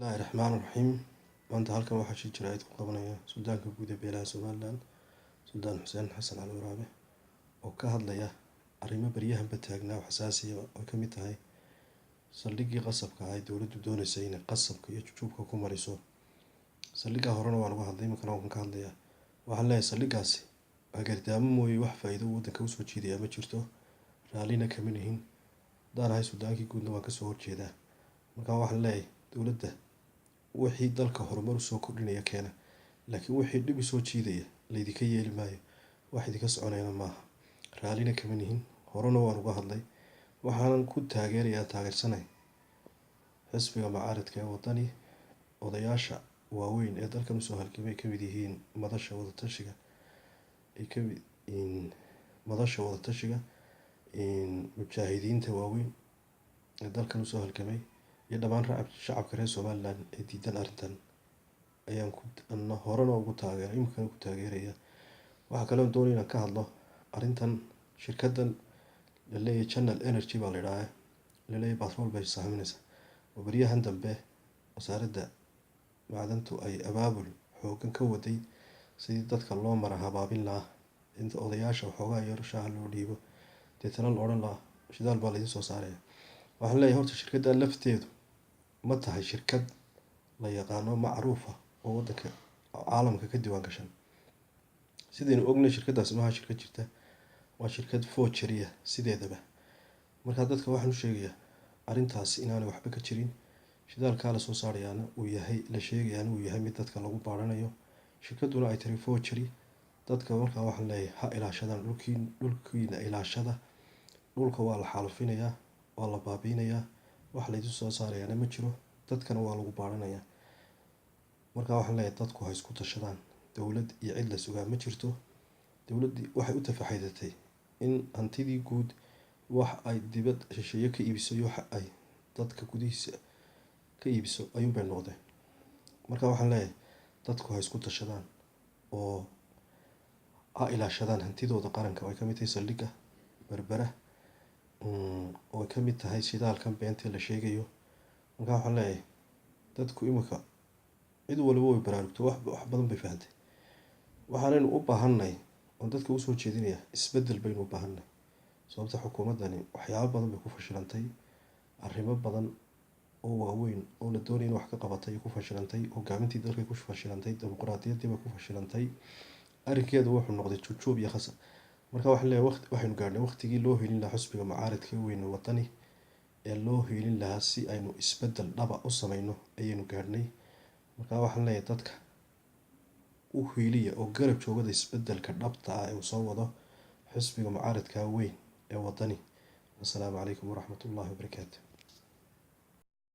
Bismillahi Raxmaani Raxiim. Maanta halkan waxaa shir jaraa'id ku qabanaya Suldaanka Guud ee Beelaha Somaliland, Suldaan Xuseen Xasan Cali Waraabe, oo ka hadlaya arrimo baryahanba taagnaa oo xasaasiya oo ka mid tahay saldhiggii qasabka ah ee dowladdu doonaysay inay qasabka iyo jujubka ku mariso. Saldhiggaa horena waan uga hadlay, iminkan waan ka hadlayaa. Waxaan leeyahay saldhiggaasi waa gardaamo mooye wax faa'iido waddanka usoo jiidaya ma jirto, raallina kama nihin. Haddaan ahay Suldaankii Guudna waan kasoo horjeedaa. Markaa waxaan leeyahay dowladda wixii dalka horumar usoo kordhinaya keena, laakiin wixii dhib usoo jiidaya laydinka yeeli maayo, wax idinka soconayna maaha, raallina kama nihin. Horena waan uga hadlay, waxaanan ku taageersanay xisbiga mucaaradka ee waddani. Odayaasha waaweyn ee dalkan usoo halgamay ka mid yihiin madasha wadatashiga mujaahidiinta waaweyn ee dalkan usoo halgamay iyo dhammaan shacabka reer Somaliland ee diidan arrintan ayaan horena ugu taageeray, iminkana ku taageeraya. Waxaa kaloo doonaya inaan ka hadlo arrintan shirkaddan la leeyahay Channel Energy baa la yidhaahdaa, la leeyahay batrool bay sahminaysaa. oo baryahan dambe wasaaradda macdantu ay abaabul xooggan ka waday sidii dadka loo mara habaabin lahaa, inta odayaasha waxoogaa yar shaaha loo dhiibo deetana la odhan lahaa shidaal baa laydin soo saaraya. Waxaan leeyahay horta shirkaddan lafteedu ma tahay shirkad la yaqaano macruuf ah oo waddanka caalamka ka diiwaan gashan. Sidaynu ognay shirkaddaasi maaha shirkad jirta, waa shirkad forgery ah sideedaba. Markaa dadka waxaan u sheegayaa arrintaasi inaanay waxba ka jirin, shidaalkaa la soo saarayaana la sheegayaana uu yahay mid dadka lagu baadhanayo, shirkadduna ay tiri forgery. Dadka markaa waxaan leeyahay ha ilaashadaan dhulkiina ilaashada. Dhulka waa la xaalufinayaa, waa la baabiinayaa, wax laydin soo saarayaana ma jiro, dadkana waa lagu baadhanayaa. Markaa waxaan leeyahay dadku ha isku tashadaan, dowlad iyo cid la sugaa ma jirto. Dowladdii waxay u tafaxaydatay in hantidii guud wax ay dibad shisheeye ka iibiso iyo waxa ay dadka gudihiisa ka iibiso ayuunbay noqdeen. Markaa waxaan leeyahay dadku ha isku tashadaan oo ha ilaashadaan hantidooda qaranka oo ay ka mid tahay saldhigga berbera, oo ay ka mid tahay shidaalkan beenta la sheegayo. Markaa waxaan leeyahay dadku iminka cid waliba way baraarugto, wax badan bay fahantay. Waxaanaynu u baahannahay oo dadka usoo jeedinaya isbeddel baynu u baahannahay. Sababta xukuumaddani waxyaabo badan bay ku fashilantay, arrimo badan oo waaweyn oo la doonayay in wax ka qabatay ku fashilantay, hoggaamintii dalka ku fashilantay, dimuqraadiyaddii bay ku fashilantay. Arrinkeedu wuxuu noqday jujub iyo khasab. Markaa waxaan leeyahay waxaynu gaadhnay waqtigii loo helin lahaa xisbiga mucaaradka weyn ee waddani ee loo helin lahaa si aynu isbeddel dhaba u samayno ayaynu gaadhnay. Markaa waxaan leeyahay dadka u hiiliya oo garab joogada isbeddelka dhabta ah ee uu soo wado xisbiga mucaaradka weyn ee waddani. Assalaamu calaykum waraxmatullaahi wabarakaatuh.